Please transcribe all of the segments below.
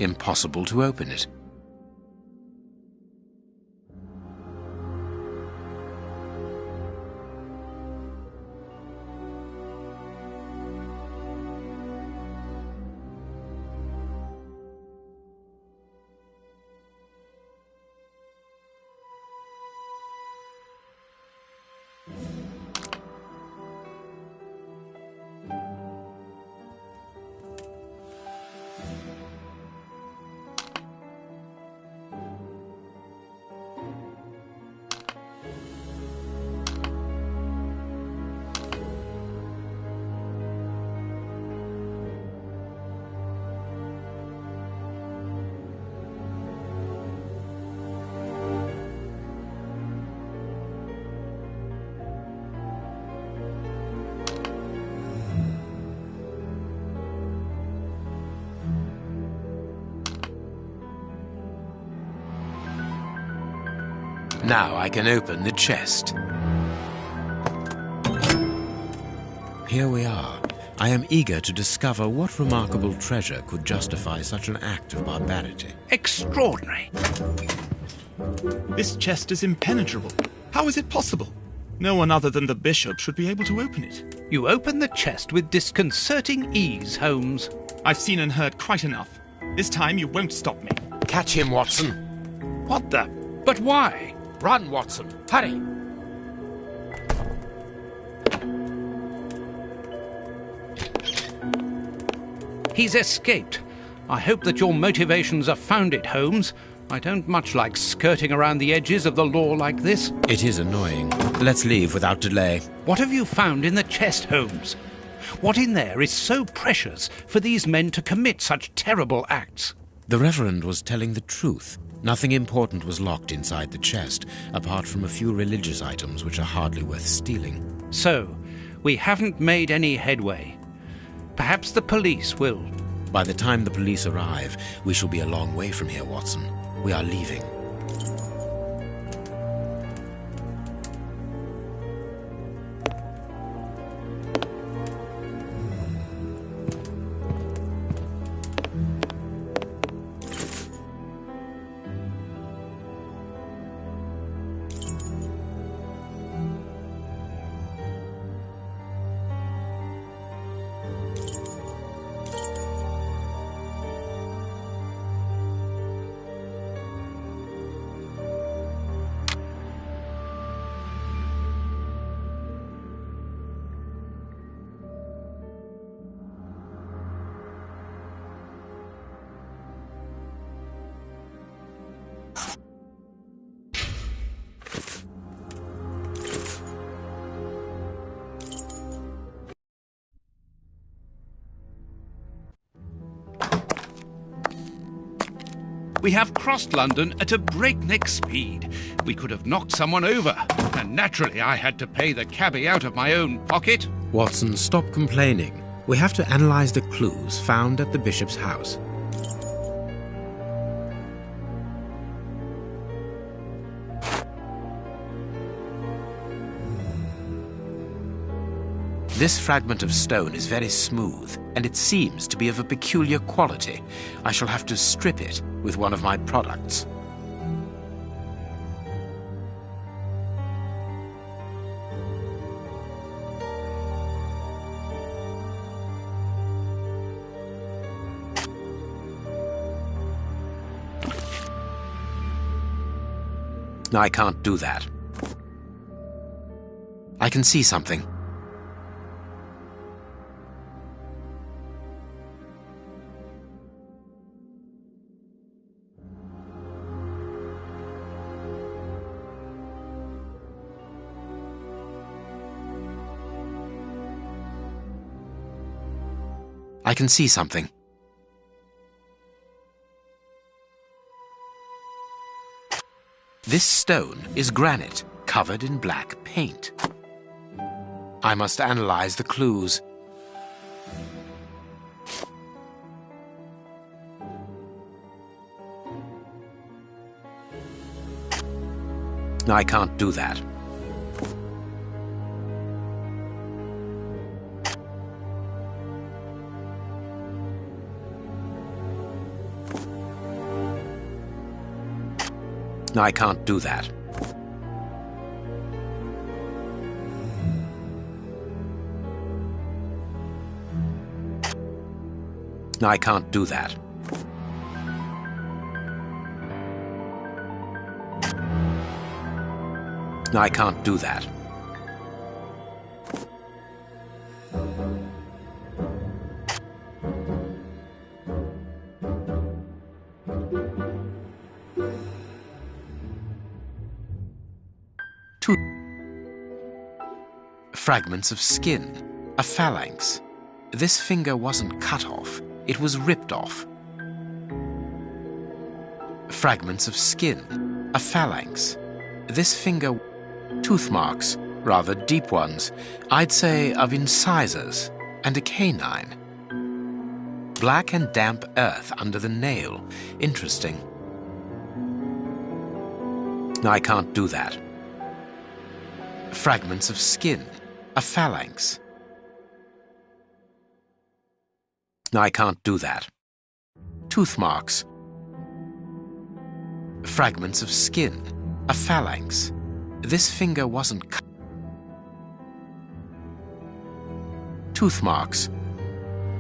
Impossible to open it. Now I can open the chest. Here we are. I am eager to discover what remarkable treasure could justify such an act of barbarity. Extraordinary. This chest is impenetrable. How is it possible? No one other than the bishop should be able to open it. You open the chest with disconcerting ease, Holmes. I've seen and heard quite enough. This time you won't stop me. Catch him, Watson. What the? But why? Run, Watson. Hurry. He's escaped. I hope that your motivations are founded, Holmes. I don't much like skirting around the edges of the law like this. It is annoying. Let's leave without delay. What have you found in the chest, Holmes? What in there is so precious for these men to commit such terrible acts? The Reverend was telling the truth. Nothing important was locked inside the chest, apart from a few religious items which are hardly worth stealing. So, we haven't made any headway. Perhaps the police will. By the time the police arrive, we shall be a long way from here, Watson. We are leaving. We have crossed London at a breakneck speed. We could have knocked someone over, and naturally I had to pay the cabby out of my own pocket. Watson, stop complaining. We have to analyze the clues found at the bishop's house. This fragment of stone is very smooth, and it seems to be of a peculiar quality. I shall have to strip it with one of my products. I can't do that. I can see something. I can see something. This stone is granite, covered in black paint. I must analyze the clues. I can't do that. I can't do that. I can't do that. I can't do that. Two fragments of skin, a phalanx. This finger wasn't cut off, it was ripped off. Fragments of skin, a phalanx. This finger, tooth marks, rather deep ones, I'd say of incisors, and a canine. Black and damp earth under the nail, interesting. I can't do that. Fragments of skin, a phalanx. I can't do that. Tooth marks. Fragments of skin, a phalanx. This finger wasn't cut. Tooth marks.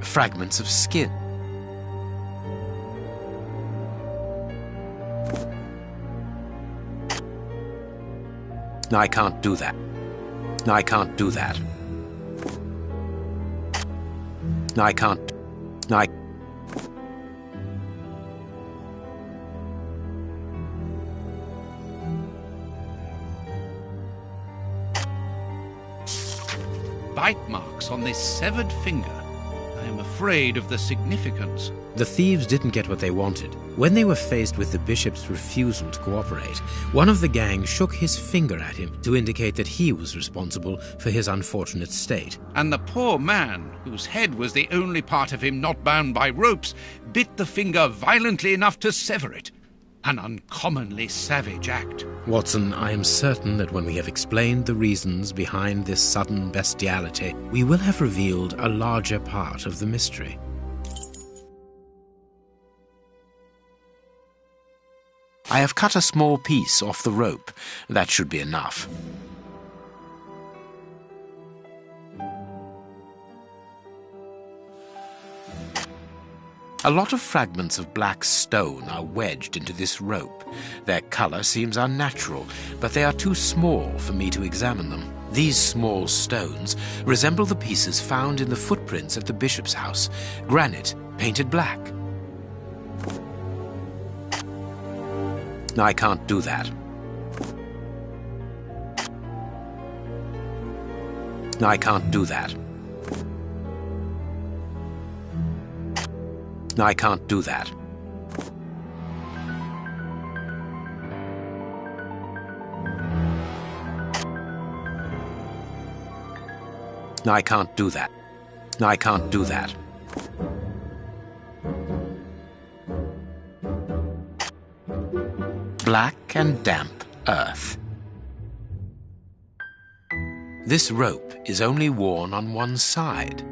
Fragments of skin. I can't do that. I can't do that. I can't. I. Bite marks on this severed finger. I am afraid of the significance. The thieves didn't get what they wanted. When they were faced with the bishop's refusal to cooperate, one of the gang shook his finger at him to indicate that he was responsible for his unfortunate state. And the poor man, whose head was the only part of him not bound by ropes, bit the finger violently enough to sever it. An uncommonly savage act. Watson, I am certain that when we have explained the reasons behind this sudden bestiality, we will have revealed a larger part of the mystery. I have cut a small piece off the rope. That should be enough. A lot of fragments of black stone are wedged into this rope. Their color seems unnatural, but they are too small for me to examine them. These small stones resemble the pieces found in the footprints at the bishop's house. Granite, painted black. I can't do that. I can't do that. I can't do that. I can't do that. I can't do that. Black and damp earth. This rope is only worn on one side.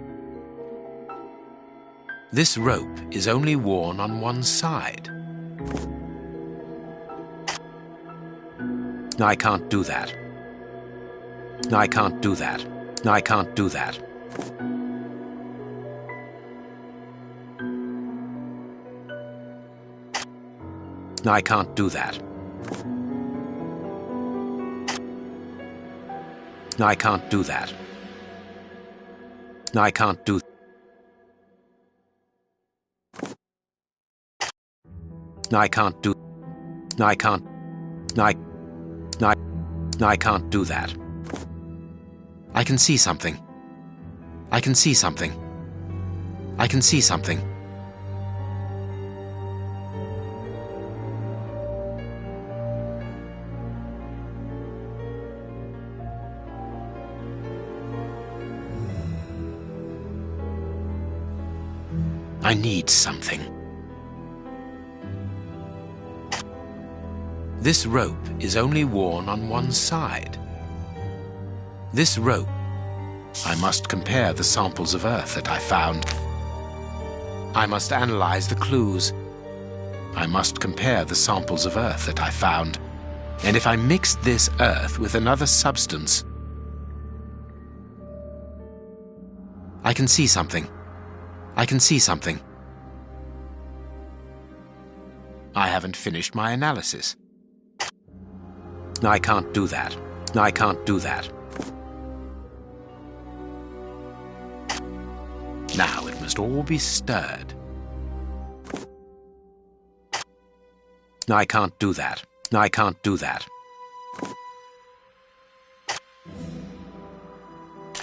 This rope is only worn on one side. I can't do that. I can't do that. I can't do that. I can't do that. I can't do that. I can't do. I can't do. I can't. I can't do that. I can see something. I can see something. I can see something. I need something. This rope is only worn on one side. This rope. I must compare the samples of earth that I found. I must analyze the clues. I must compare the samples of earth that I found. And if I mixed this earth with another substance, I can see something. I can see something. I haven't finished my analysis. I can't do that. I can't do that. Now it must all be stirred. I can't do that. I can't do that.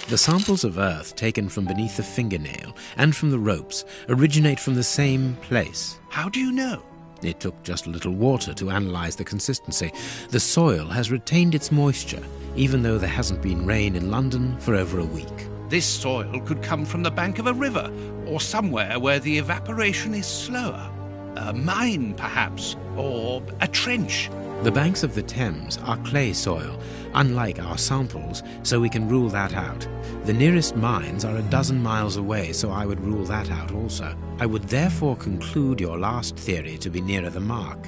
The samples of earth taken from beneath the fingernail and from the ropes originate from the same place. How do you know? It took just a little water to analyze the consistency. The soil has retained its moisture, even though there hasn't been rain in London for over a week. This soil could come from the bank of a river, or somewhere where the evaporation is slower. A mine, perhaps, or a trench. The banks of the Thames are clay soil, unlike our samples, so we can rule that out. The nearest mines are 12 miles away, so I would rule that out also. I would therefore conclude your last theory to be nearer the mark.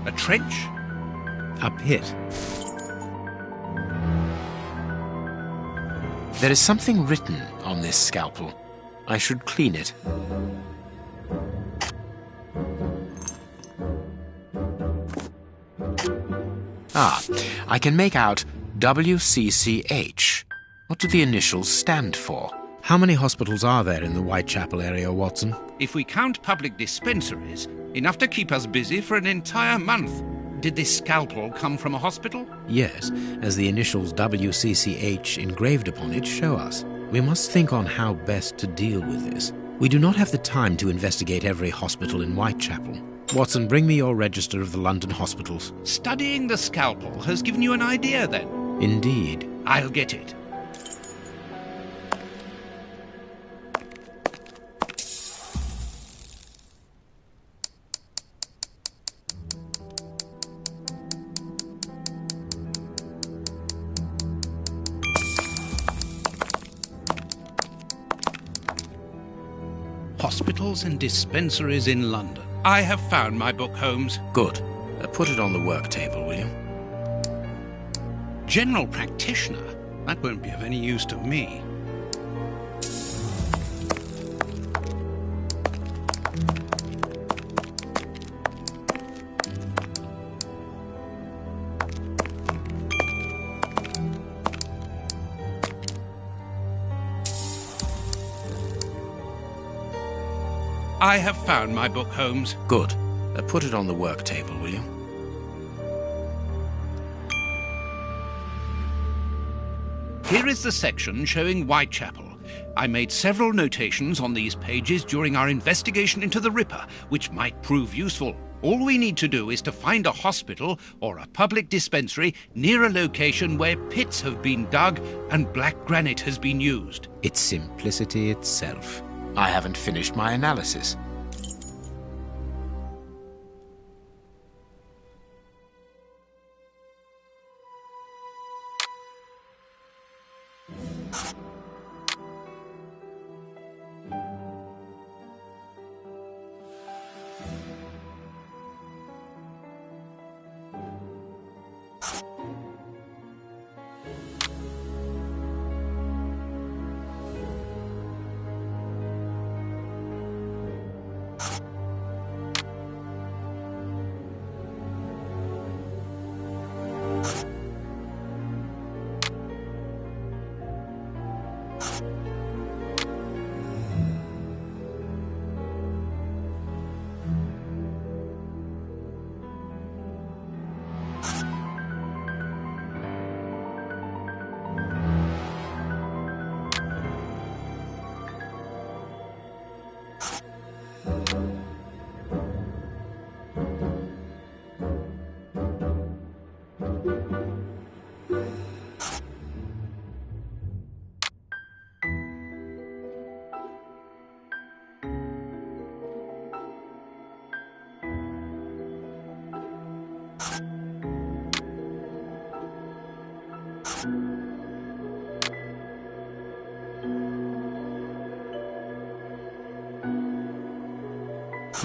A trench? A pit. There is something written on this scalpel. I should clean it. Ah, I can make out WCCH. What do the initials stand for? How many hospitals are there in the Whitechapel area, Watson? If we count public dispensaries, enough to keep us busy for an entire month. Did this scalpel come from a hospital? Yes, as the initials WCCH engraved upon it show us. We must think on how best to deal with this. We do not have the time to investigate every hospital in Whitechapel. Watson, bring me your register of the London hospitals. Studying the scalpel has given you an idea, then? Indeed. I'll get it. Hospitals and dispensaries in London. I have found my book, Holmes. Good. Put it on the work table, will you? General practitioner? That won't be of any use to me. I have found my book, Holmes. Good. Put it on the work table, will you? Here is the section showing Whitechapel. I made several notations on these pages during our investigation into the Ripper, which might prove useful. All we need to do is to find a hospital or a public dispensary near a location where pits have been dug and black granite has been used. It's simplicity itself. I haven't finished my analysis.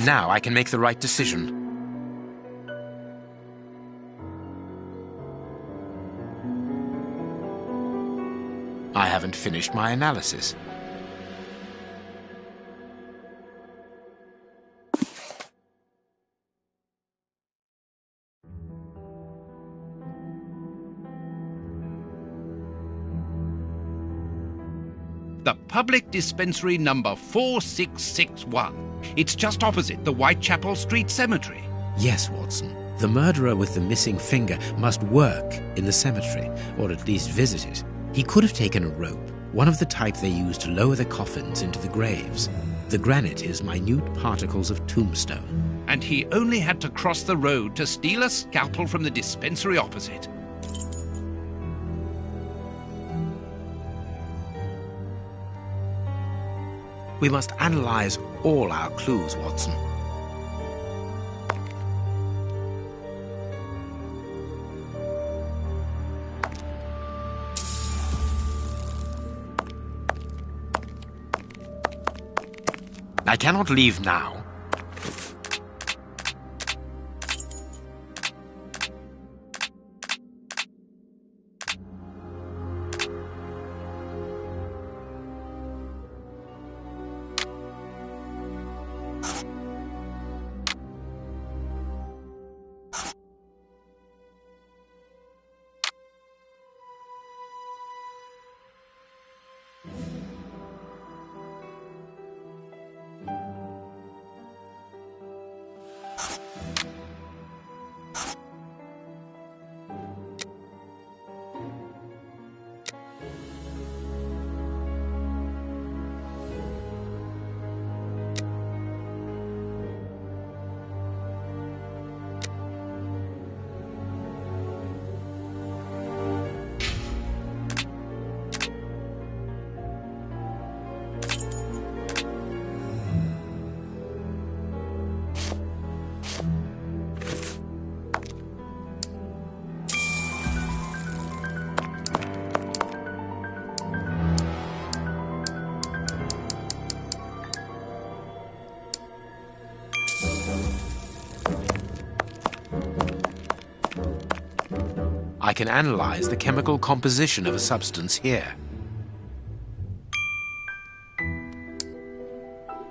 Now I can make the right decision. haven't finished my analysis. The public dispensary number 4661. It's just opposite the Whitechapel Street Cemetery. Yes, Watson. The murderer with the missing finger must work in the cemetery, or at least visit it. He could have taken a rope, one of the type they use to lower the coffins into the graves. The granite is minute particles of tombstone. And he only had to cross the road to steal a scalpel from the dispensary opposite. We must analyze all our clues, Watson. I cannot leave now. I can analyze the chemical composition of a substance here.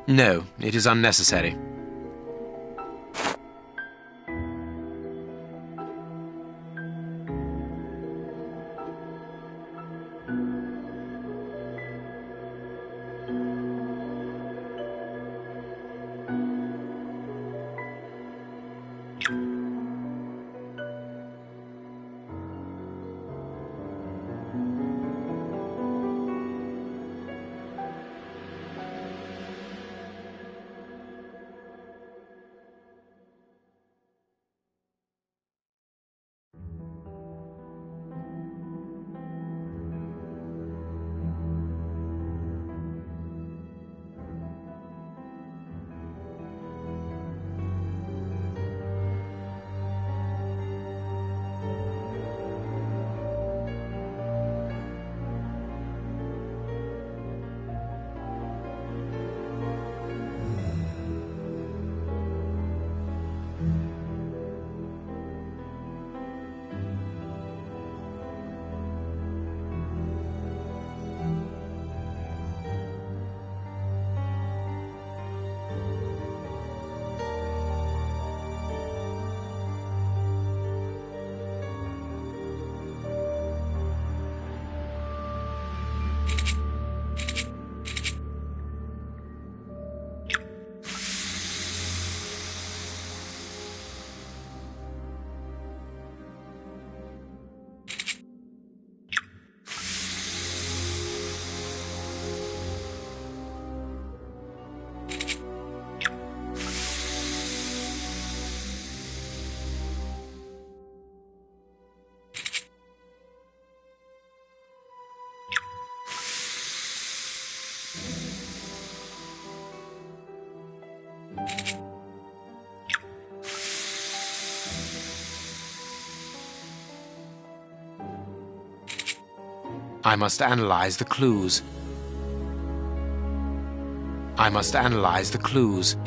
No, it is unnecessary. I must analyze the clues. I must analyze the clues.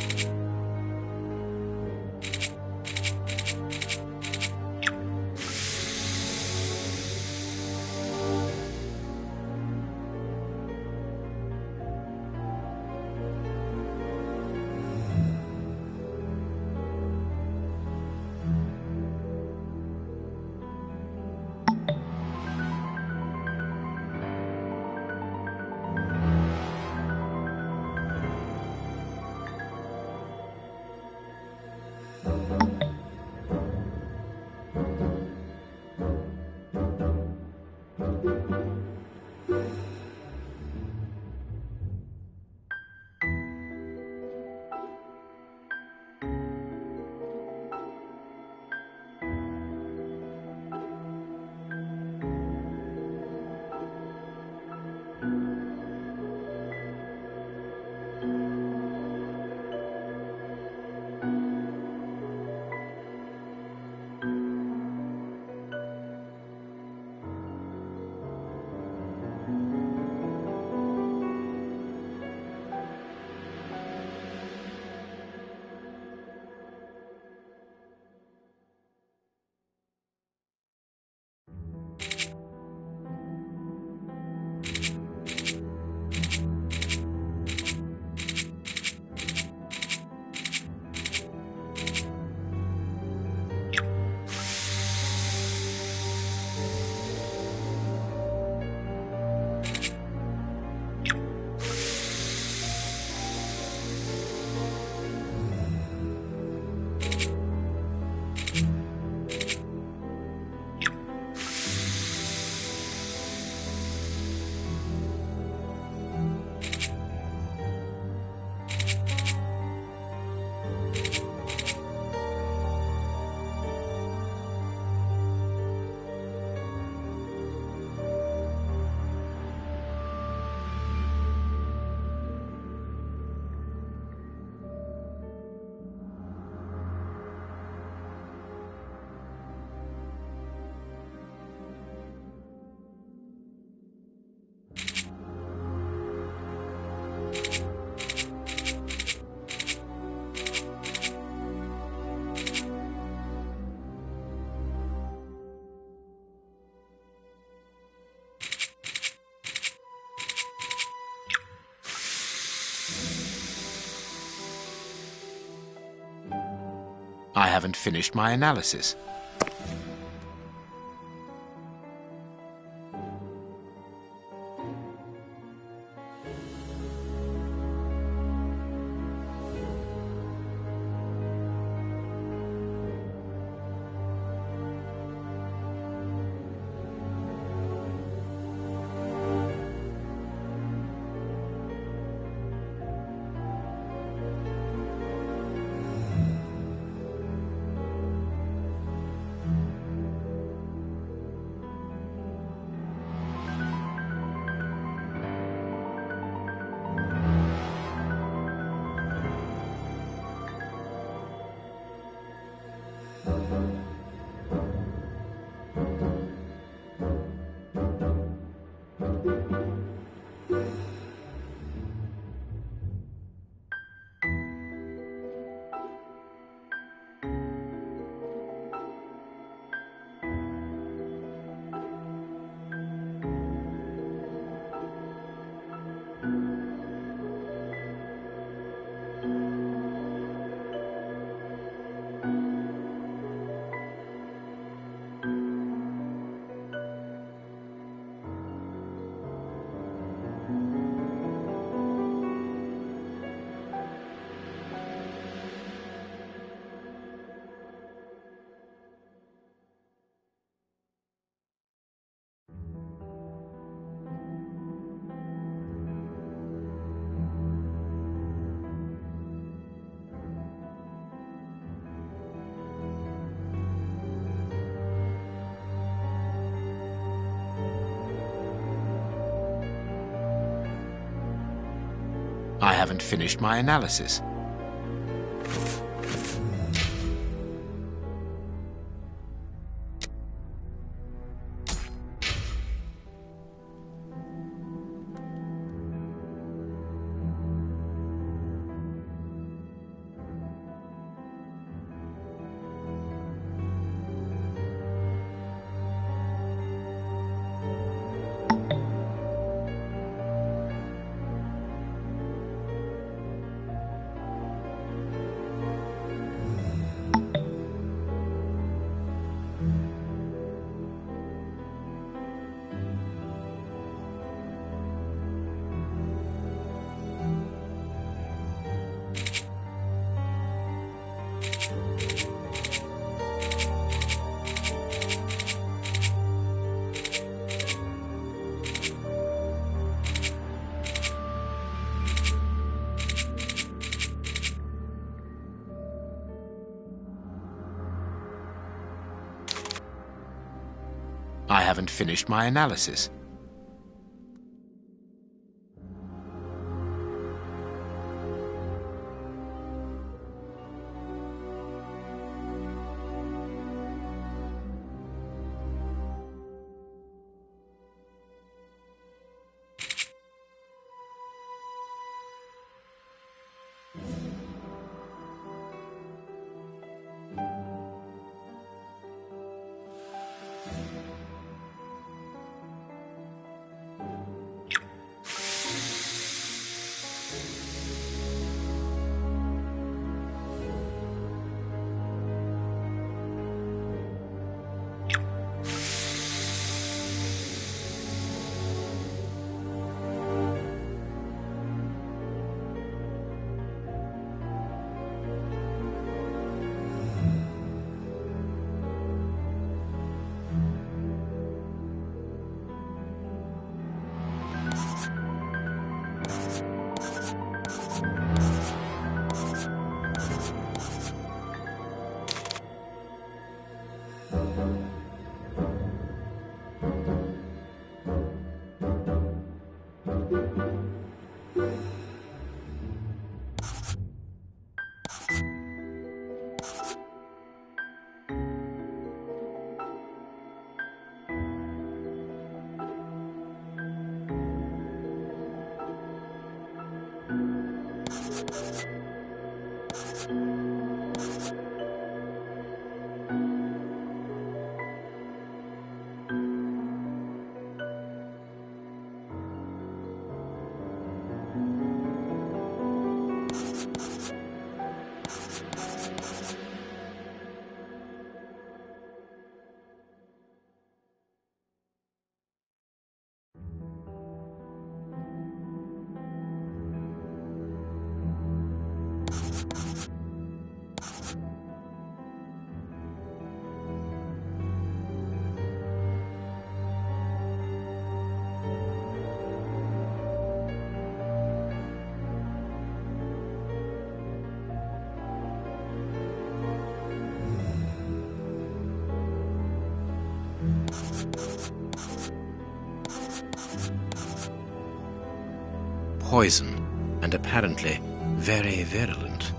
I haven't finished my analysis. I haven't finished my analysis. I haven't finished my analysis. Poison, and apparently very virulent.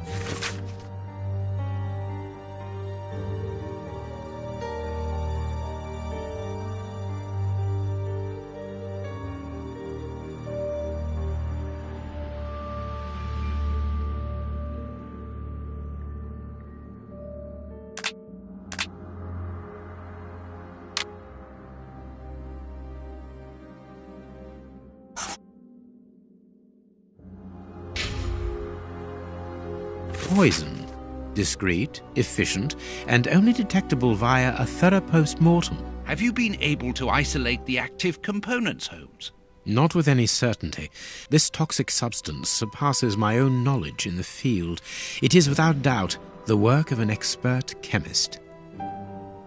Poison. Discreet, efficient, and only detectable via a thorough post-mortem. Have you been able to isolate the active components, Holmes? Not with any certainty. This toxic substance surpasses my own knowledge in the field. It is without doubt the work of an expert chemist.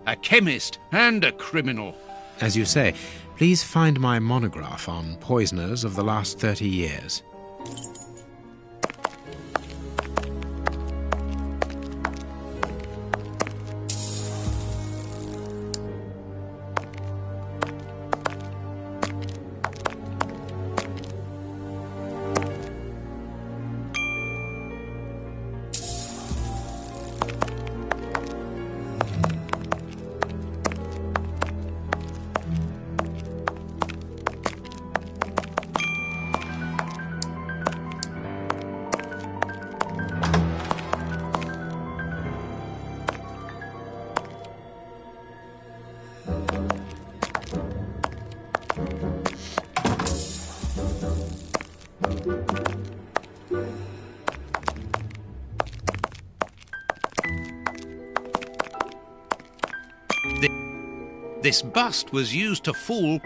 A chemist and a criminal. As you say, please find my monograph on poisoners of the last 30 years. This bust was used to fool...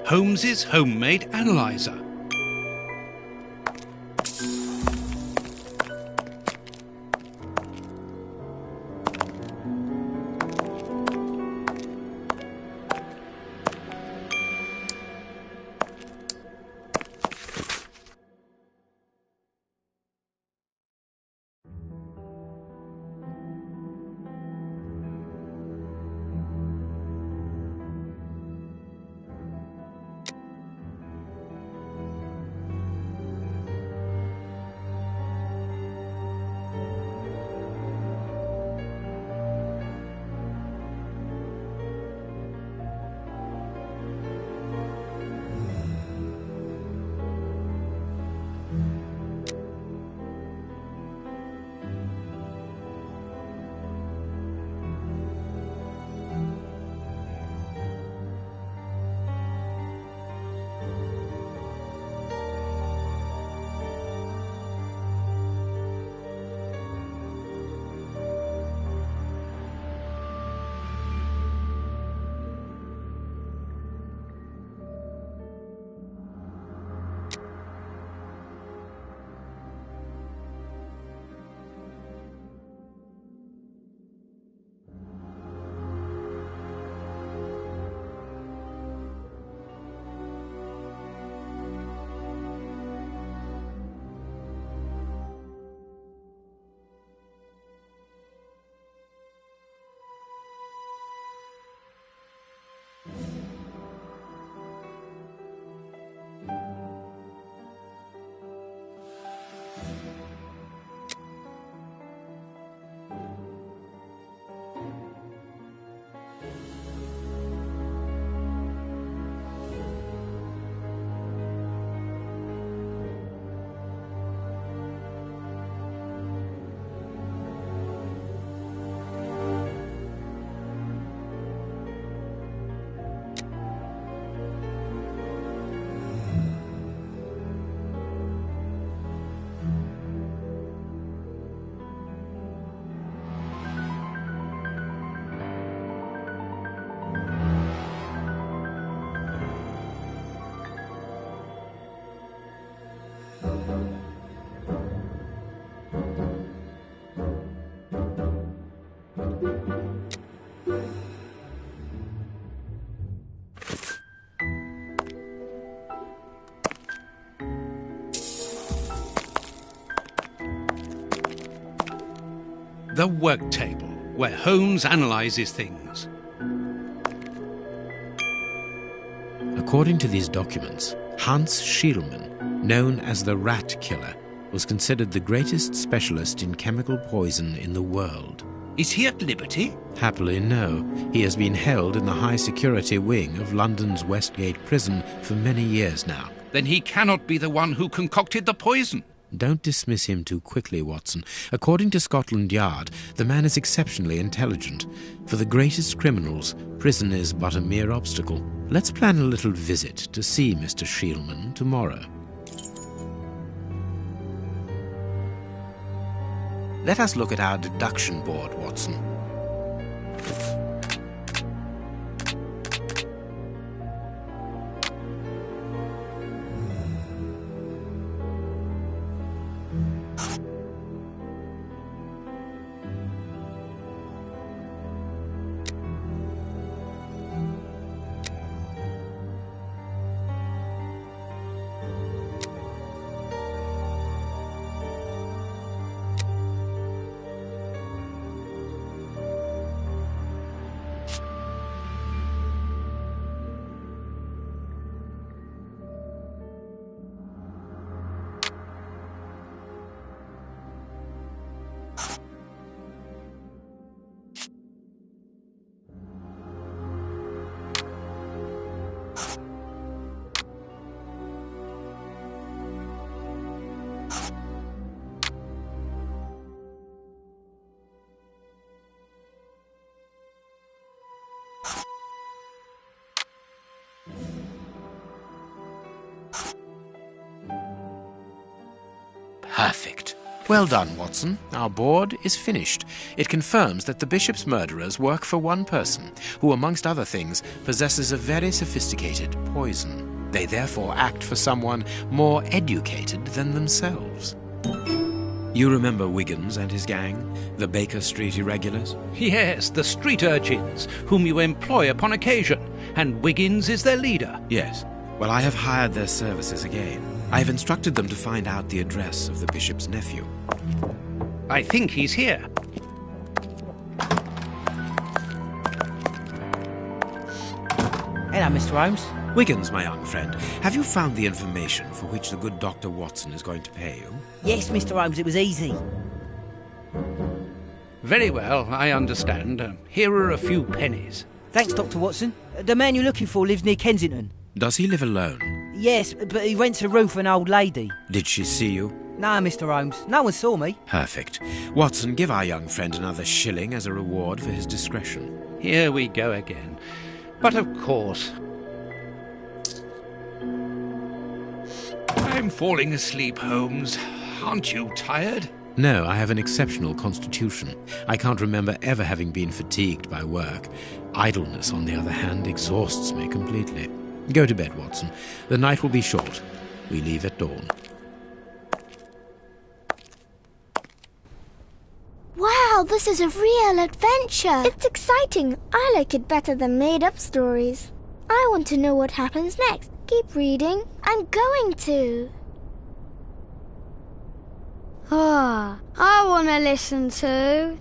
Holmes's homemade analyzer. The work table, where Holmes analyses things. According to these documents, Hans Schielmann, known as the Rat Killer, was considered the greatest specialist in chemical poison in the world. Is he at liberty? Happily, no. He has been held in the high-security wing of London's Westgate prison for many years now. Then he cannot be the one who concocted the poison. Don't dismiss him too quickly, Watson. According to Scotland Yard, the man is exceptionally intelligent. For the greatest criminals, prison is but a mere obstacle. Let's plan a little visit to see Mr. Schielmann tomorrow. Let us look at our deduction board, Watson. Perfect. Well done, Watson. Our board is finished. It confirms that the Bishop's murderers work for one person, who, amongst other things, possesses a very sophisticated poison. They therefore act for someone more educated than themselves. You remember Wiggins and his gang, the Baker Street Irregulars? Yes, the street urchins, whom you employ upon occasion, and Wiggins is their leader. Yes. Well, I have hired their services again. I have instructed them to find out the address of the Bishop's nephew. I think he's here. Hello, Mr. Holmes. Wiggins, my young friend, have you found the information for which the good Dr. Watson is going to pay you? Yes, Mr. Holmes, it was easy. Very well, I understand. Here are a few pennies. Thanks, Dr. Watson. The man you're looking for lives near Kensington. Does he live alone? Yes, but he rents a room for an old lady. Did she see you? No, Mr. Holmes. No one saw me. Perfect. Watson, give our young friend another shilling as a reward for his discretion. Here we go again. But of course. I'm falling asleep, Holmes. Aren't you tired? No, I have an exceptional constitution. I can't remember ever having been fatigued by work. Idleness, on the other hand, exhausts me completely. Go to bed, Watson. The night will be short. We leave at dawn. Wow, this is a real adventure. It's exciting. I like it better than made-up stories. I want to know what happens next. Keep reading. I'm going to. Ah, I want to listen to.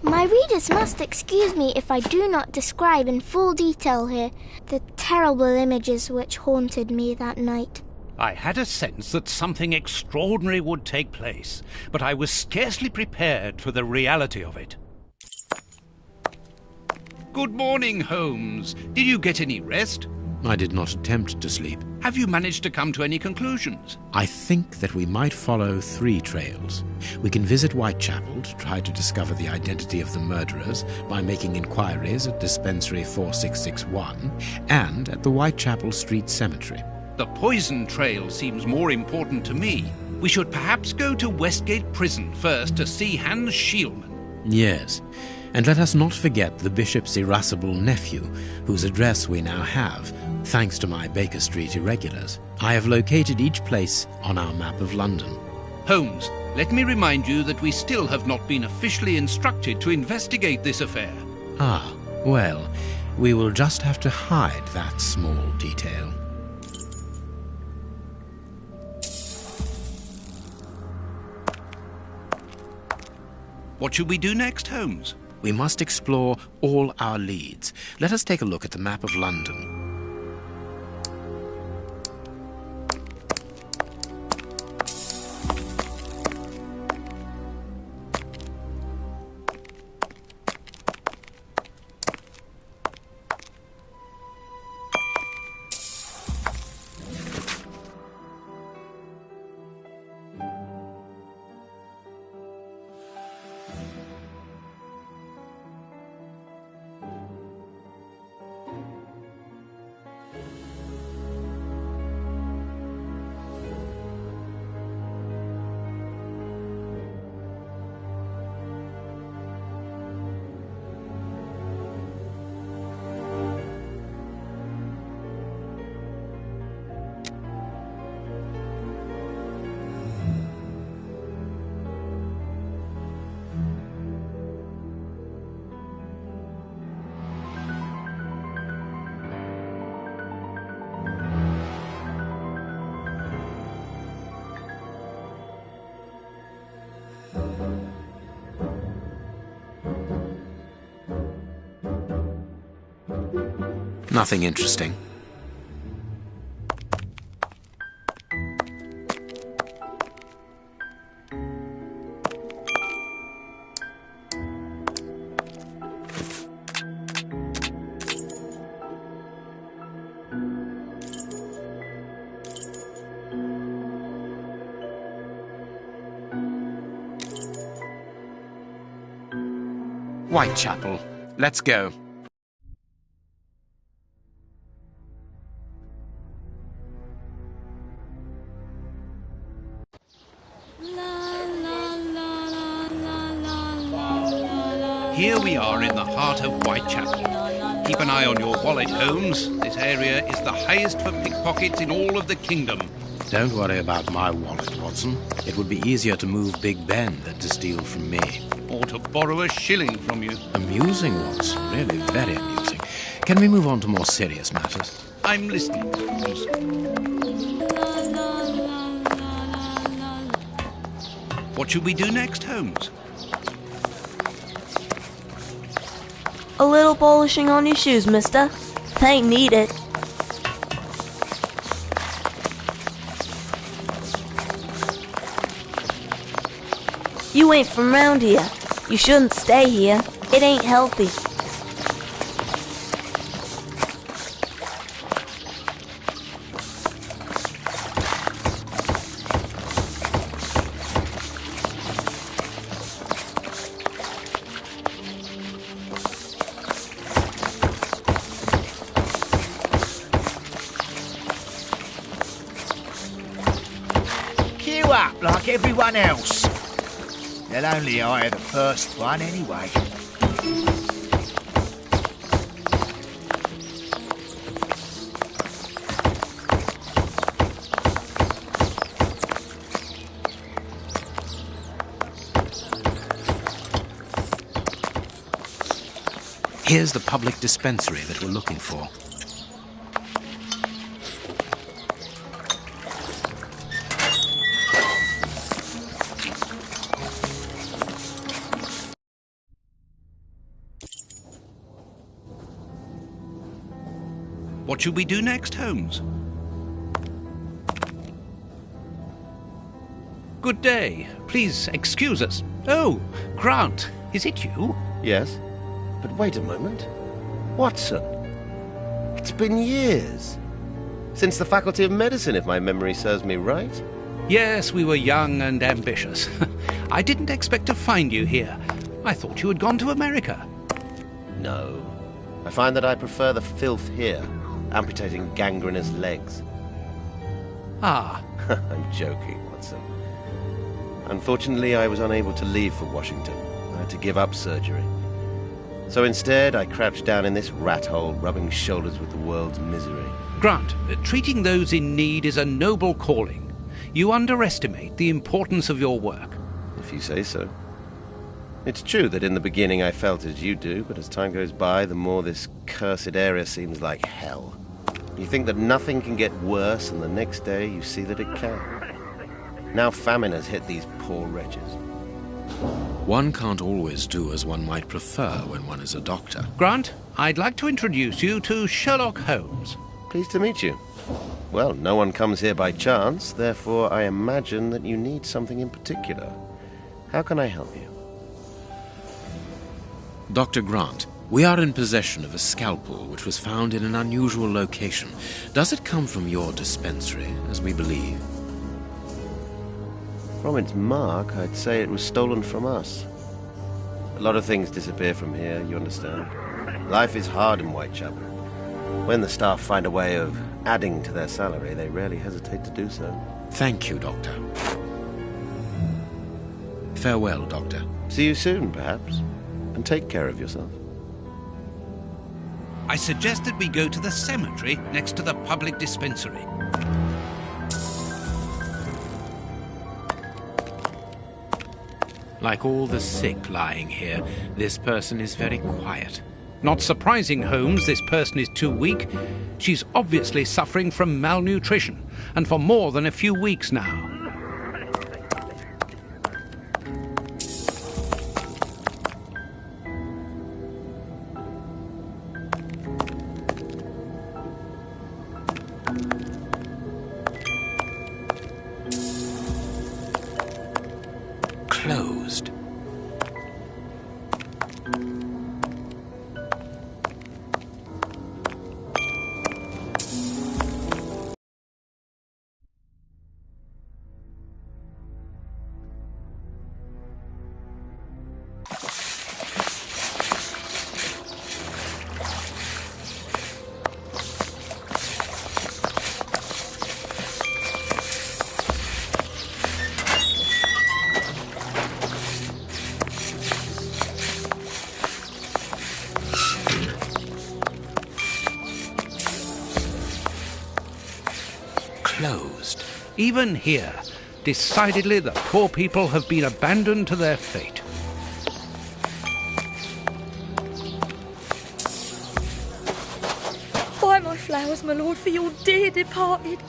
My readers must excuse me if I do not describe in full detail here the terrible images which haunted me that night. I had a sense that something extraordinary would take place, but I was scarcely prepared for the reality of it. Good morning, Holmes. Did you get any rest? I did not attempt to sleep. Have you managed to come to any conclusions? I think that we might follow 3 trails. We can visit Whitechapel to try to discover the identity of the murderers by making inquiries at Dispensary 4661 and at the Whitechapel Street Cemetery. The poison trail seems more important to me. We should perhaps go to Westgate Prison first to see Hans Schielmann. Yes, and let us not forget the Bishop's irascible nephew, whose address we now have, thanks to my Baker Street Irregulars. I have located each place on our map of London. Holmes, let me remind you that we still have not been officially instructed to investigate this affair. Ah, well, we will just have to hide that small detail. What should we do next, Holmes? We must explore all our leads. Let us take a look at the map of London. Nothing interesting. Whitechapel. Let's go. Here we are in the heart of Whitechapel. Keep an eye on your wallet, Holmes. This area is the highest for pickpockets in all of the kingdom. Don't worry about my wallet, Watson. It would be easier to move Big Ben than to steal from me. Or to borrow a shilling from you. Amusing, Watson. Really very amusing. Can we move on to more serious matters? I'm listening, Holmes. What should we do next, Holmes? A little polishing on your shoes, mister. They ain't need it. You ain't from round here. You shouldn't stay here. It ain't healthy. Queue up like everyone else. They'll only hire the first one anyway. Here's the public dispensary that we're looking for. What should we do next, Holmes? Good day. Please excuse us. Oh, Grant, is it you? Yes, but wait a moment. Watson, it's been years. Since the Faculty of Medicine, if my memory serves me right. Yes, we were young and ambitious. I didn't expect to find you here. I thought you had gone to America. No. I find that I prefer the filth here, amputating gangrenous legs. Ah. I'm joking, Watson. Unfortunately, I was unable to leave for Washington. I had to give up surgery. So instead, I crouched down in this rat hole, rubbing shoulders with the world's misery. Grant, treating those in need is a noble calling. You underestimate the importance of your work. If you say so. It's true that in the beginning I felt as you do, but as time goes by, the more this cursed area seems like hell. You think that nothing can get worse, and the next day you see that it can. Now famine has hit these poor wretches. One can't always do as one might prefer when one is a doctor. Grant, I'd like to introduce you to Sherlock Holmes. Pleased to meet you. Well, no one comes here by chance, therefore I imagine that you need something in particular. How can I help you? Dr. Grant, we are in possession of a scalpel which was found in an unusual location. Does it come from your dispensary, as we believe? From its mark, I'd say it was stolen from us. A lot of things disappear from here, you understand. Life is hard in Whitechapel. When the staff find a way of adding to their salary, they rarely hesitate to do so. Thank you, Doctor. Farewell, Doctor. See you soon, perhaps. And take care of yourself. I suggest that we go to the cemetery next to the public dispensary. Like all the sick lying here, this person is very quiet. Not surprising, Holmes, this person is too weak. She's obviously suffering from malnutrition, and for more than a few weeks now. Closed. Closed. Even here, decidedly the poor people have been abandoned to their fate. Buy my flowers, my lord, for your dear departed.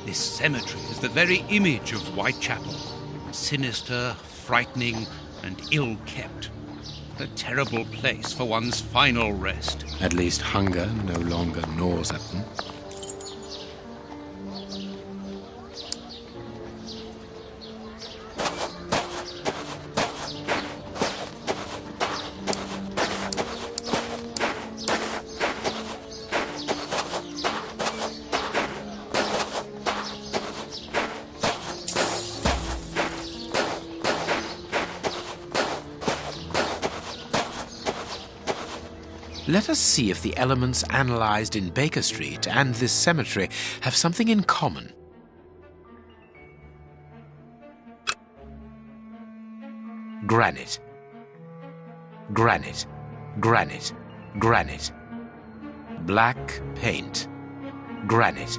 This cemetery is the very image of Whitechapel. Sinister, frightening, and ill-kept. A terrible place for one's final rest. At least hunger no longer gnaws at them. Let us see if the elements analyzed in Baker Street and this cemetery have something in common. Granite. Granite. Granite. Granite. Black paint. Granite.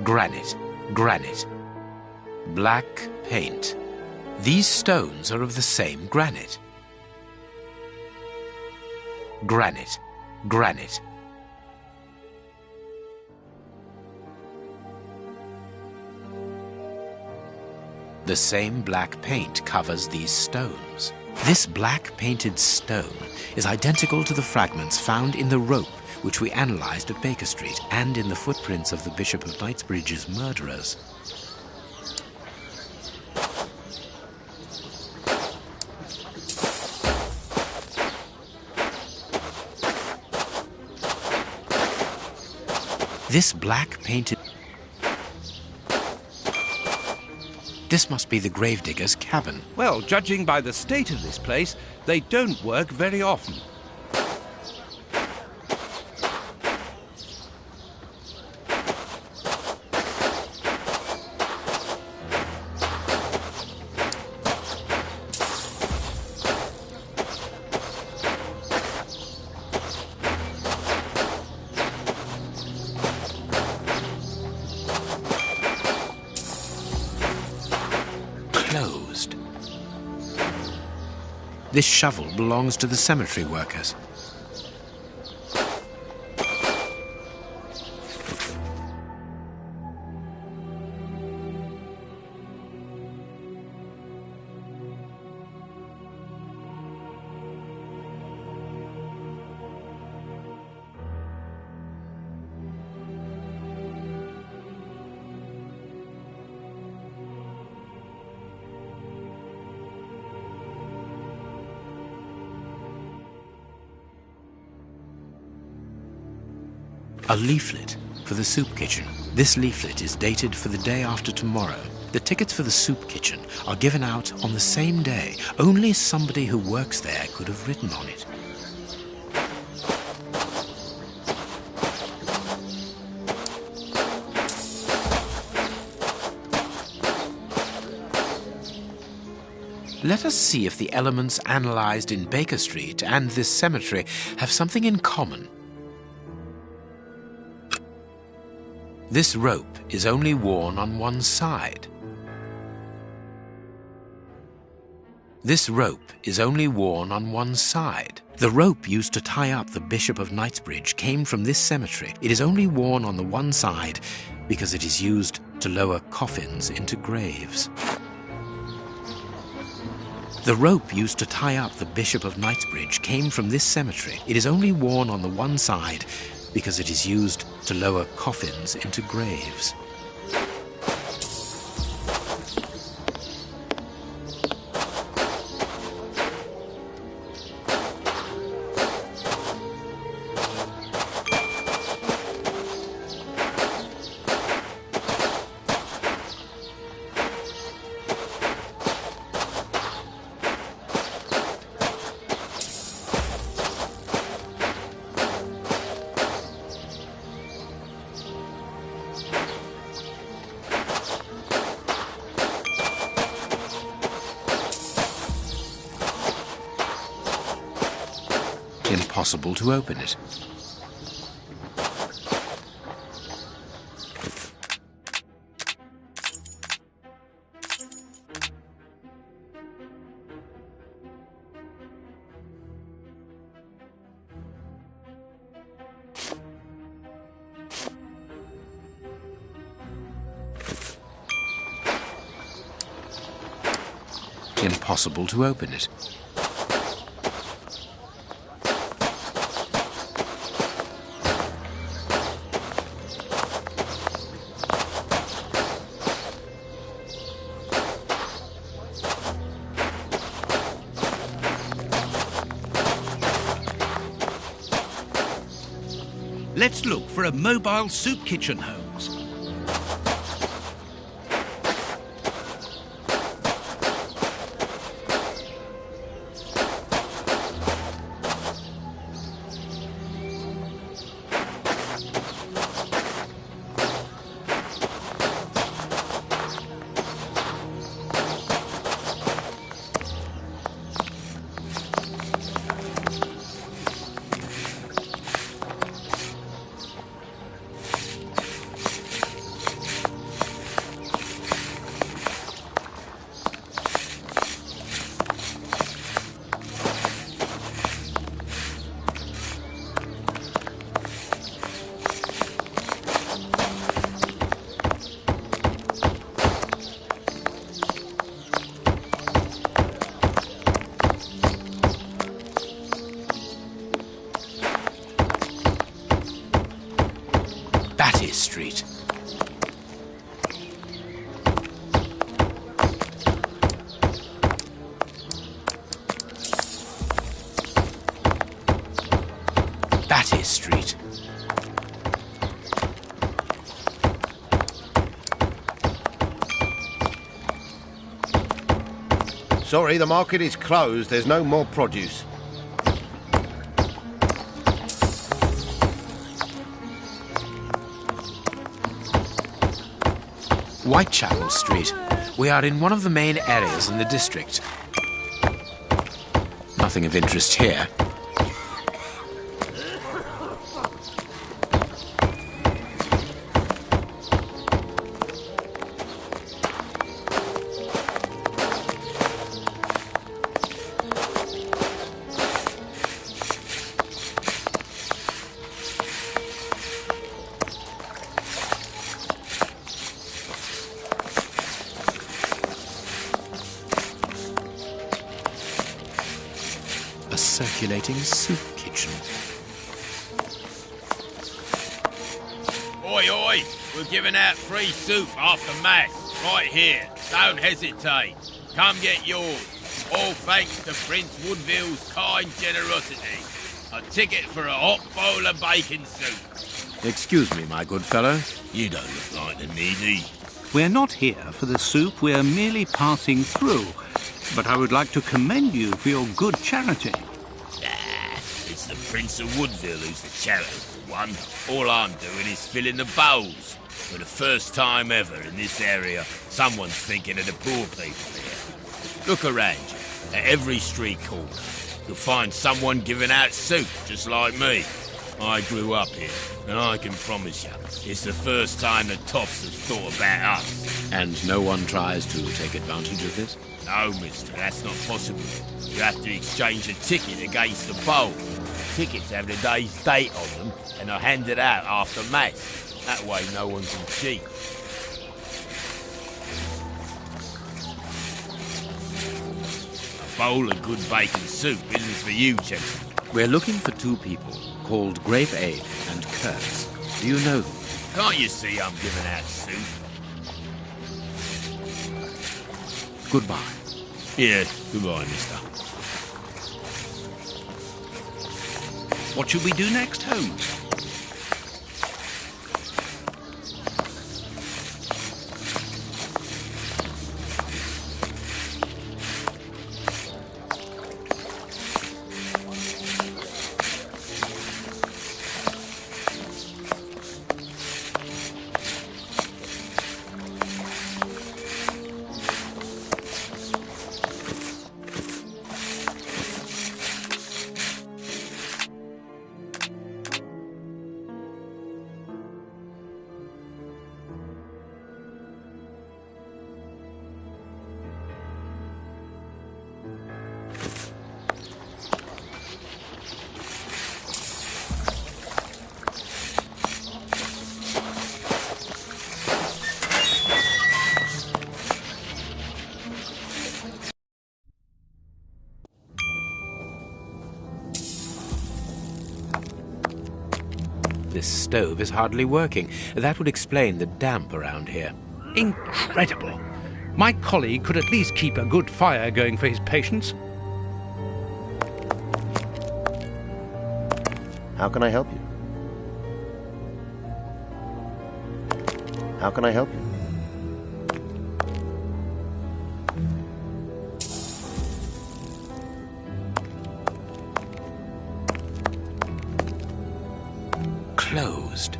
Granite, granite. Black paint. These stones are of the same granite. Granite, granite. The same black paint covers these stones. This black painted stone is identical to the fragments found in the rope which we analyzed at Baker Street, and in the footprints of the Bishop of Knightsbridge's murderers. This black painted... This must be the gravedigger's cabin. Well, judging by the state of this place, they don't work very often. This shovel belongs to the cemetery workers. A leaflet for the soup kitchen. This leaflet is dated for the day after tomorrow. The tickets for the soup kitchen are given out on the same day. Only somebody who works there could have written on it. Let us see if the elements analyzed in Baker Street and this cemetery have something in common. This rope is only worn on one side. This rope is only worn on one side. The rope used to tie up the Bishop of Knightsbridge came from this cemetery. It is only worn on the one side because it is used to lower coffins into graves. The rope used to tie up the Bishop of Knightsbridge came from this cemetery. It is only worn on the one side because it is used to lower coffins into graves. Impossible to open it. Impossible to open it. Let's look for a mobile soup kitchen, Holmes. Street. Batty Street. Sorry, the market is closed. There's no more produce. Whitechapel Street. We are in one of the main areas in the district. Nothing of interest here. A circulating soup kitchen. Oi, oi! We're giving out free soup after Mass, right here. Don't hesitate. Come get yours. All thanks to Prince Woodville's kind generosity. A ticket for a hot bowl of bacon soup. Excuse me, my good fellow. You don't look like the needy. We're not here for the soup, we're merely passing through. But I would like to commend you for your good charity. It's the Prince of Woodville who's the charitable one. All I'm doing is filling the bowls. For the first time ever in this area, someone's thinking of the poor people here. Look around you. At every street corner, you'll find someone giving out soup just like me. I grew up here, and I can promise you, it's the first time the toffs have thought about us. And no one tries to take advantage of this? No, mister, that's not possible. You have to exchange a ticket against the bowl. Tickets have the day's date on them, and are handed out after Mass. That way no one can cheat. A bowl of good bacon soup isn't for you, gentlemen. We're looking for two people called Grape Aid and Kurtz. Do you know them? Can't you see I'm giving out soup? Goodbye. Yeah, goodbye, mister. What should we do next, Holmes? This stove is hardly working. That would explain the damp around here. Incredible. My colleague could at least keep a good fire going for his patients. How can I help you? How can I help you? Closed.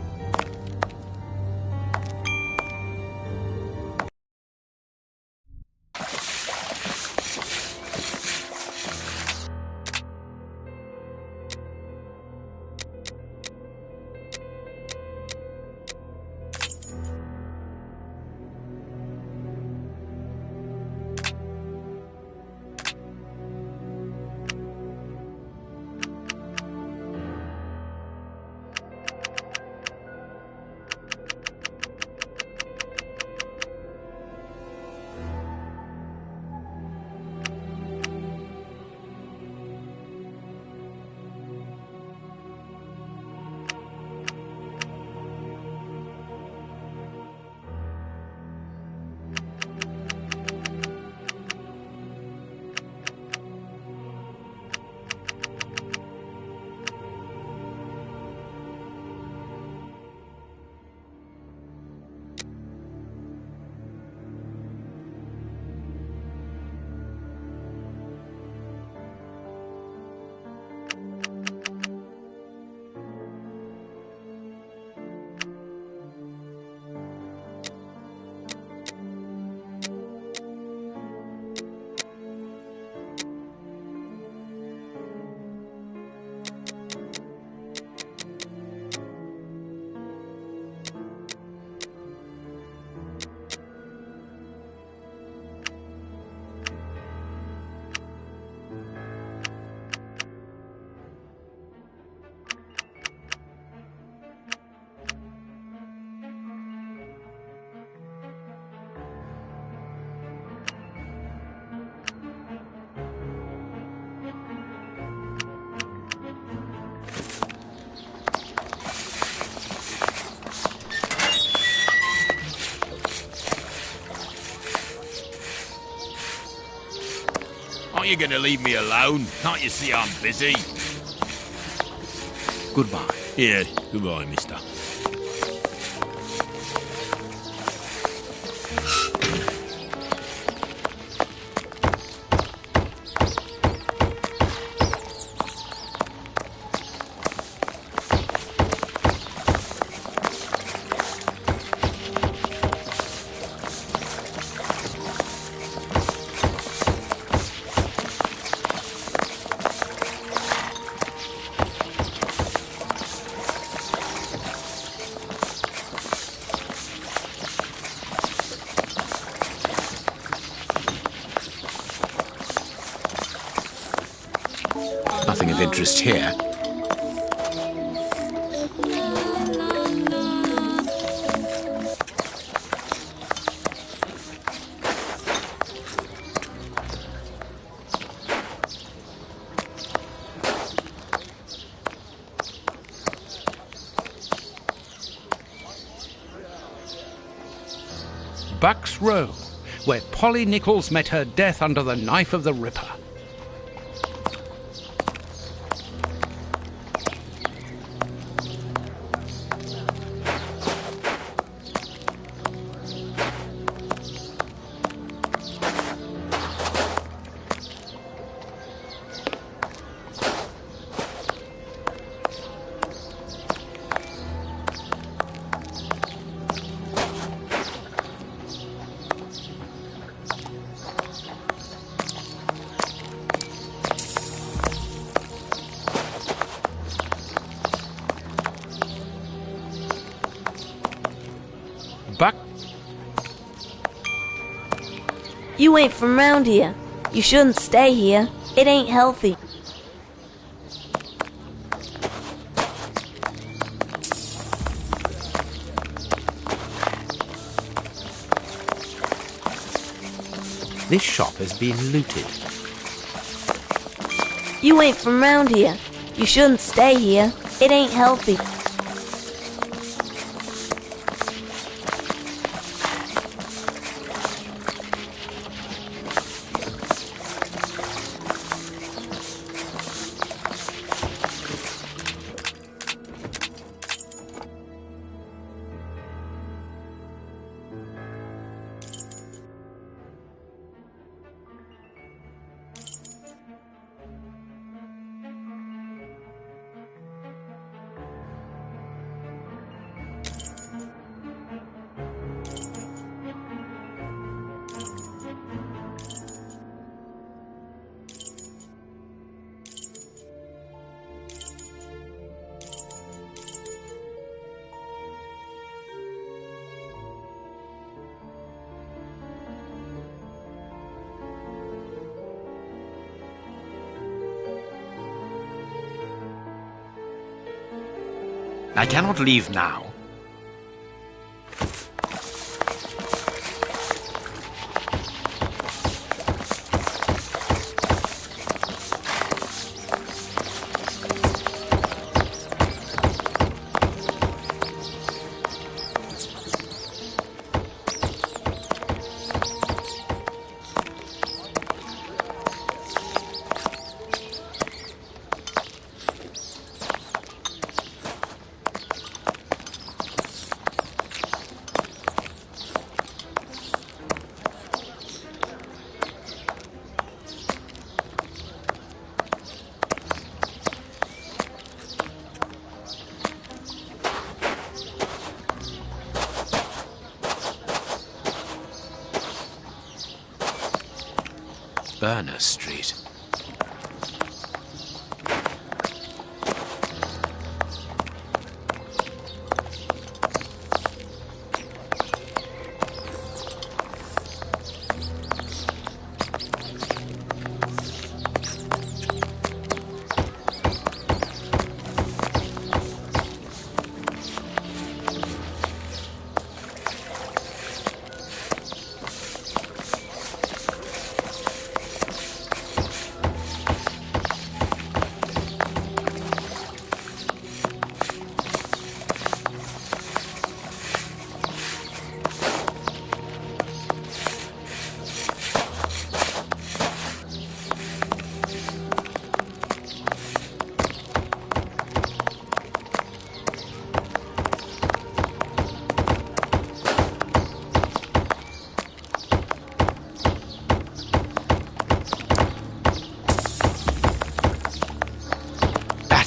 you going to leave me alone? Can't you see I'm busy? Goodbye. Yeah, goodbye, mister. Nothing of interest here. Buck's Row, where Polly Nichols met her death under the knife of the Ripper. Buck? You ain't from round here. You shouldn't stay here. It ain't healthy. This shop has been looted. You ain't from round here. You shouldn't stay here. It ain't healthy. I cannot leave now. Berners Street.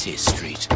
Betty Street.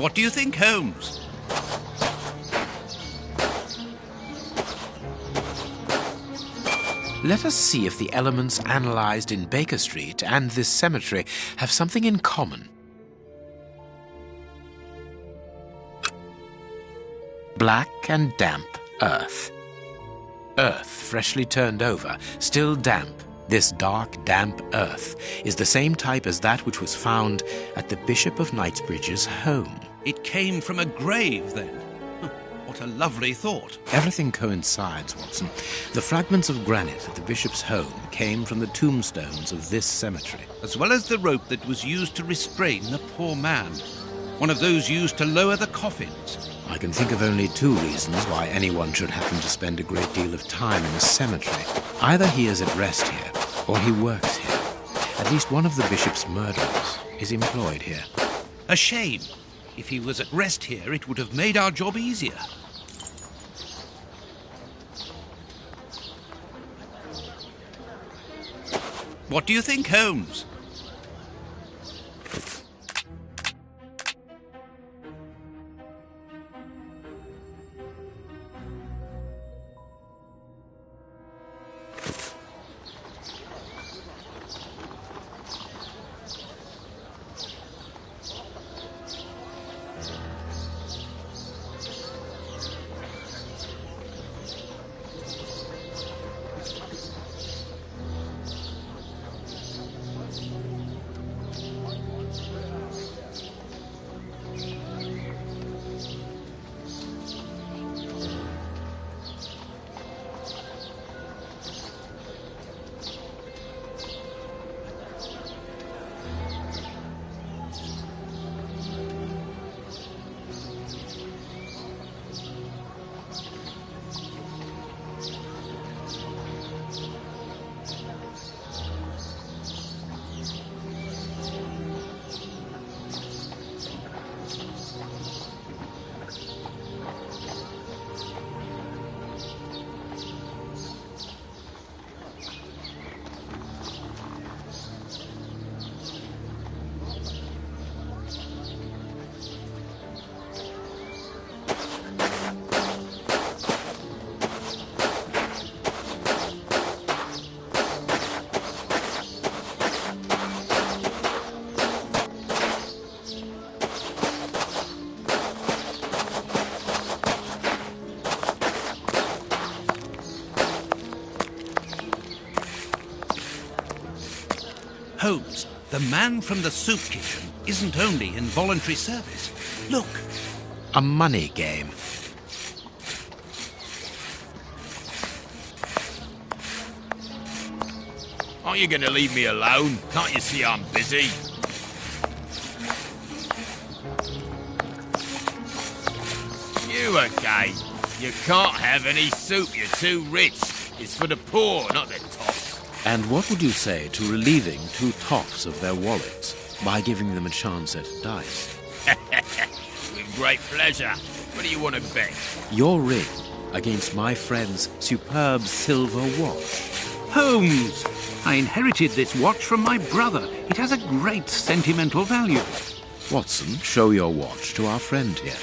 What do you think, Holmes? Let us see if the elements analysed in Baker Street and this cemetery have something in common. Black and damp earth. Earth freshly turned over, still damp. This dark, damp earth is the same type as that which was found at the Bishop of Knightsbridge's home. It came from a grave, then. What a lovely thought. Everything coincides, Watson. The fragments of granite at the bishop's home came from the tombstones of this cemetery. As well as the rope that was used to restrain the poor man. One of those used to lower the coffins. I can think of only two reasons why anyone should happen to spend a great deal of time in a cemetery. Either he is at rest here, or he works here. At least one of the bishop's murderers is employed here. A shame. If he was at rest here, it would have made our job easier. What do you think, Holmes? Holmes, the man from the soup kitchen isn't only in voluntary service. Look. A money game. Aren't you going to leave me alone? Can't you see I'm busy? You again. You can't have any soup, you're too rich. It's for the poor, not the tops. And what would you say to relieving two tops of their wallets by giving them a chance at dice? With great pleasure. What do you want to bet? Your ring against my friend's superb silver watch. Holmes! I inherited this watch from my brother. It has a great sentimental value. Watson, show your watch to our friend here.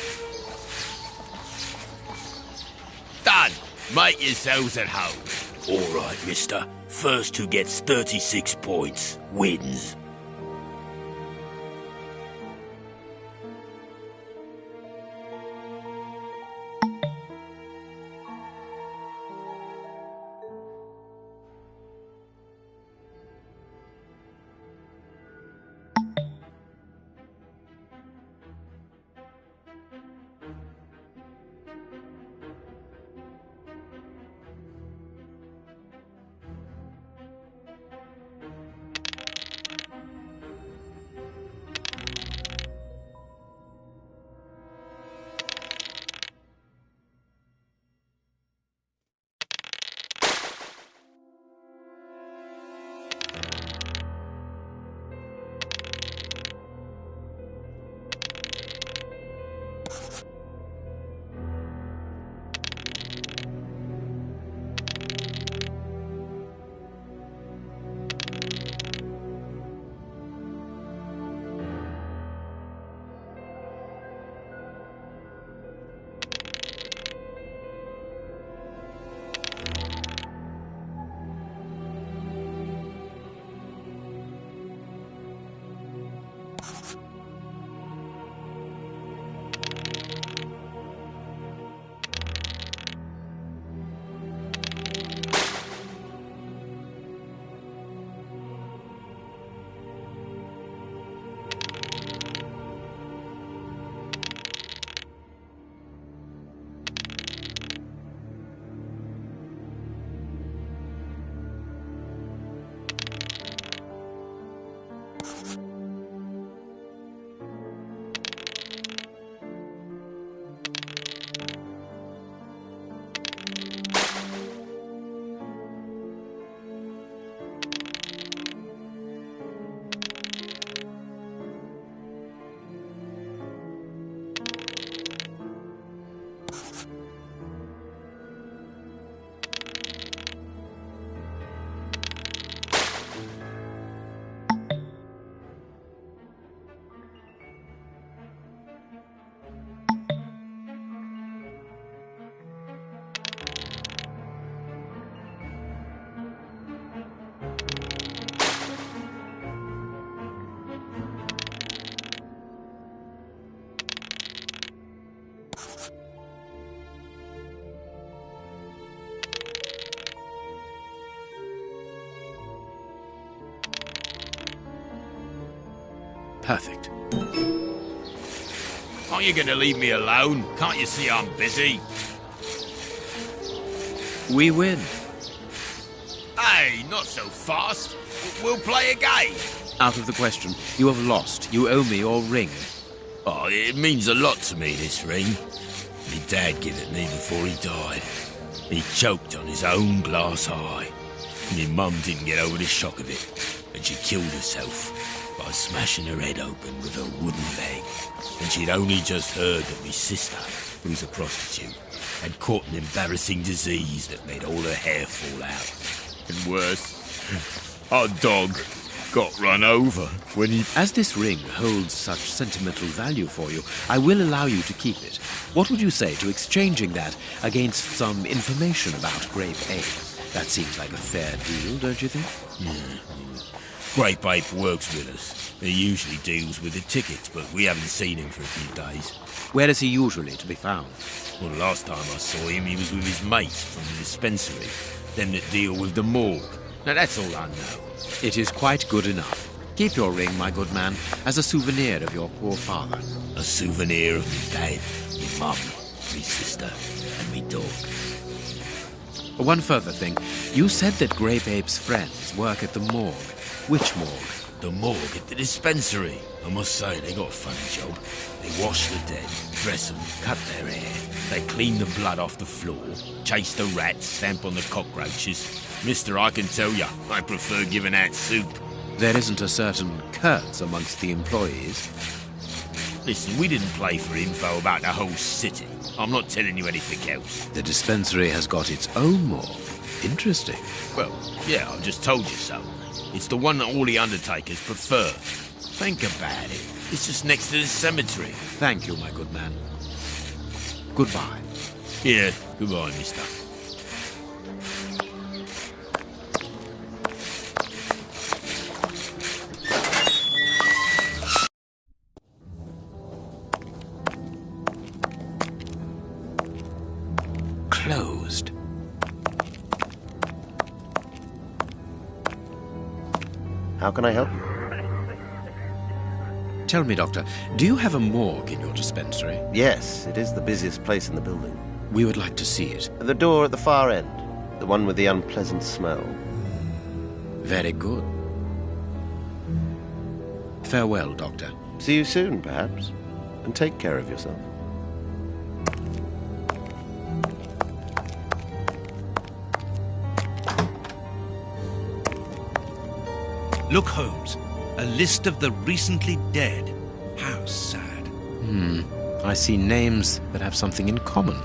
Done. Make yourselves at home. All right, mister. First who gets 36 points wins. Perfect. Aren't you going to leave me alone? Can't you see I'm busy? We win. Hey, not so fast. We'll play again. Out of the question. You have lost. You owe me your ring. Oh, it means a lot to me, this ring. My dad gave it me before he died. He choked on his own glass eye. My mum didn't get over the shock of it, and she killed herself by smashing her head open with a wooden leg. And she'd only just heard that my sister, who's a prostitute, had caught an embarrassing disease that made all her hair fall out. And worse, our dog got run over when he... As this ring holds such sentimental value for you, I will allow you to keep it. What would you say to exchanging that against some information about Grape Ape? That seems like a fair deal, don't you think? Yeah. Grape Ape works with us. He usually deals with the tickets, but we haven't seen him for a few days. Where is he usually to be found? Well, last time I saw him, he was with his mates from the dispensary, them that deal with the morgue. Now, that's all I know. It is quite good enough. Keep your ring, my good man, as a souvenir of your poor father. A souvenir of me dad, me mum, me sister, and me dog. One further thing. You said that Grey Babe's friends work at the morgue. Which morgue? The morgue at the dispensary. I must say, they got a funny job. They wash the dead, dress them, cut their hair. They clean the blood off the floor, chase the rats, stamp on the cockroaches. Mister, I can tell you, I prefer giving out soup. There isn't a certain Kurtz amongst the employees. Listen, we didn't play for info about the whole city. I'm not telling you anything else. The dispensary has got its own morgue. Interesting. Well, yeah, I've just told you so. It's the one that all the undertakers prefer. Think about it. It's just next to the cemetery. Thank you, my good man. Goodbye. Yeah, goodbye, mister. Closed. How can I help you? Tell me, Doctor, do you have a morgue in your dispensary? Yes, it is the busiest place in the building. We would like to see it. The door at the far end. The one with the unpleasant smell. Very good. Farewell, Doctor. See you soon, perhaps. And take care of yourself. Look, Holmes. A list of the recently dead. How sad. I see names that have something in common.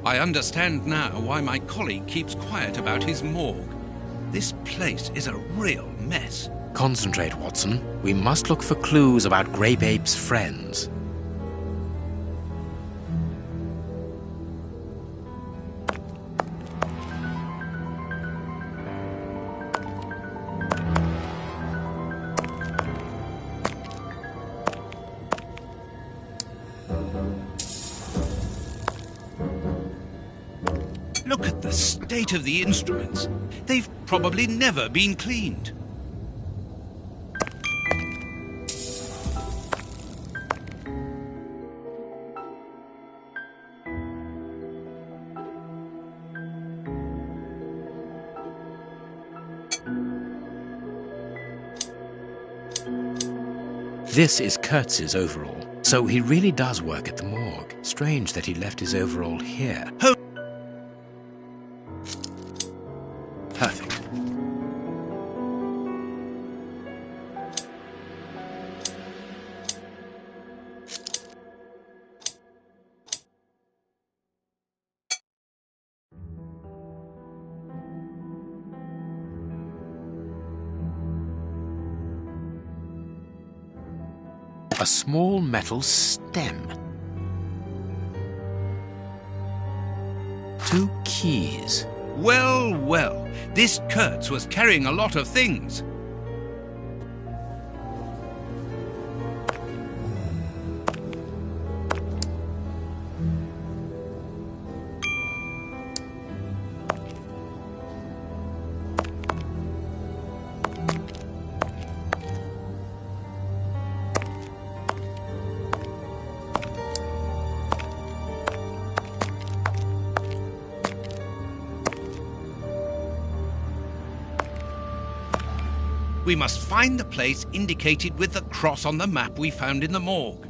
I understand now why my colleague keeps quiet about his morgue. This place is a real mess. Concentrate, Watson. We must look for clues about Grey Babe's friends. Look at the state of the instruments. They've probably never been cleaned. This is Kurtz's overall, so he really does work at the morgue. Strange that he left his overall here. Perfect. A small metal stem. 2 keys. Well, well, this Kurtz was carrying a lot of things. We must find the place indicated with the cross on the map we found in the morgue.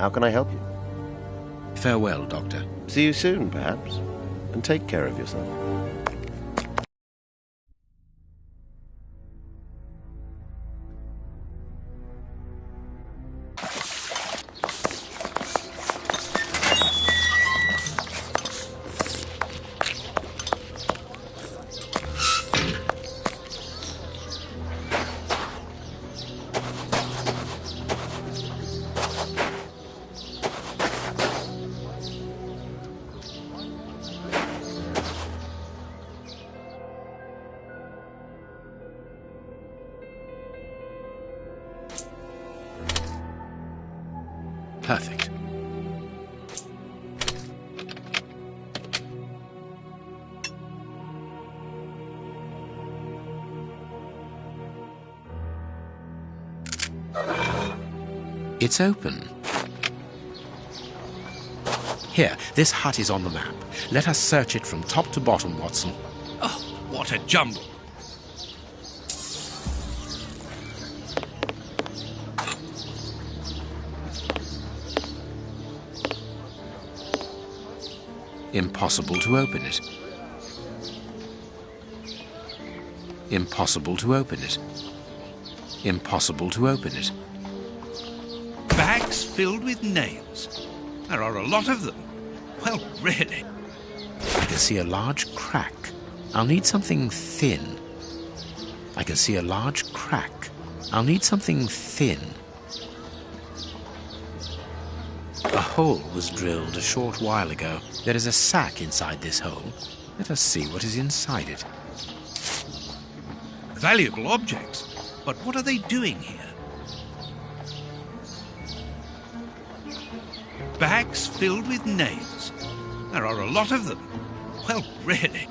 How can I help you? Farewell, Doctor. See you soon, perhaps. And take care of yourself. Perfect. It's open. Here, this hut is on the map. Let us search it from top to bottom, Watson. Oh, what a jumble! Impossible to open it. Impossible to open it. Impossible to open it. Bags filled with nails. There are a lot of them. Well, really. I can see a large crack. I'll need something thin. I can see a large crack. I'll need something thin. A hole was drilled a short while ago. There is a sack inside this hole. Let us see what is inside it. Valuable objects. But what are they doing here? Bags filled with nails. There are a lot of them. Well, really.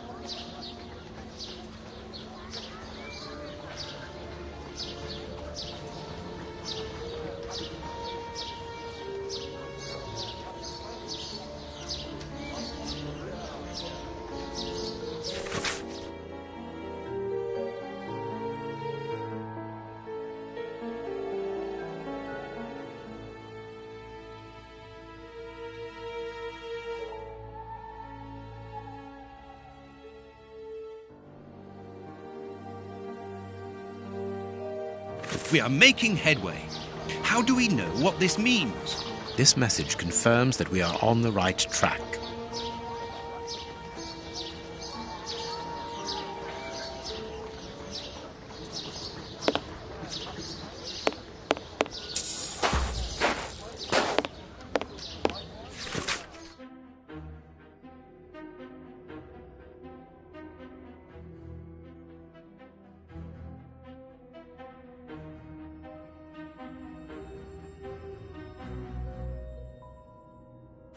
We are making headway. How do we know what this means? This message confirms that we are on the right track.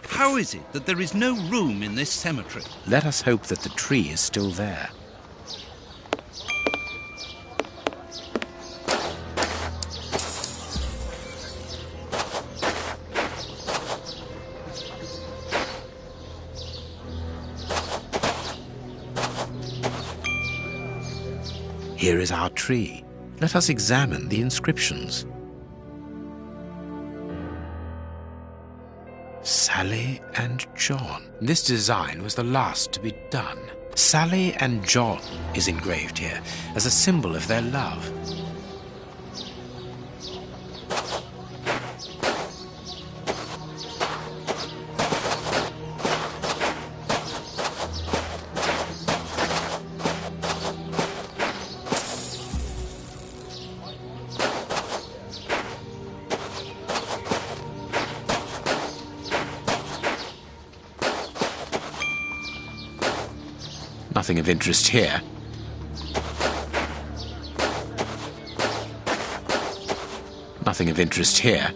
How is it that there is no room in this cemetery? Let us hope that the tree is still there. Here is our tree. Let us examine the inscriptions. Sally and John. This design was the last to be done. Sally and John is engraved here as a symbol of their love. Nothing of interest here. Nothing of interest here.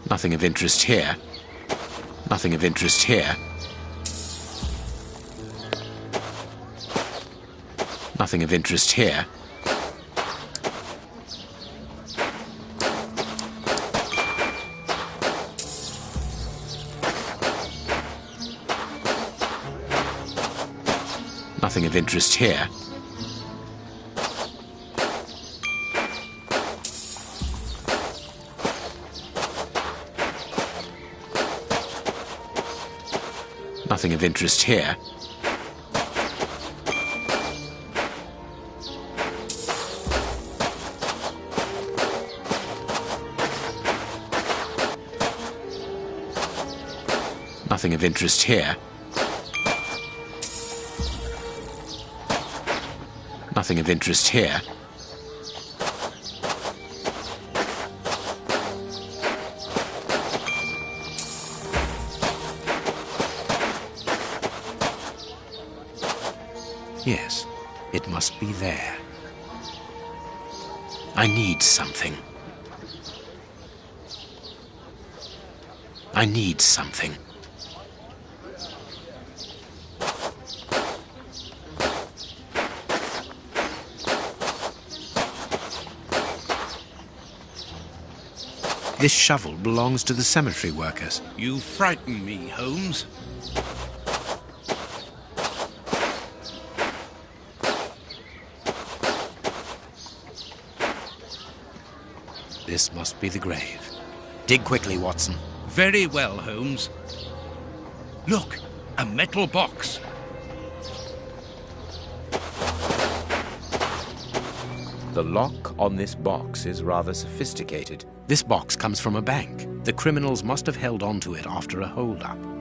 Nothing of interest here. Nothing of interest here. Nothing of interest here. Nothing of interest here. Nothing of interest here. Nothing of interest here. Nothing of interest here. Yes, it must be there. I need something. I need something. This shovel belongs to the cemetery workers. You frighten me, Holmes. This must be the grave. Dig quickly, Watson. Very well, Holmes. Look, a metal box. The lock on this box is rather sophisticated. This box comes from a bank. The criminals must have held onto it after a hold-up.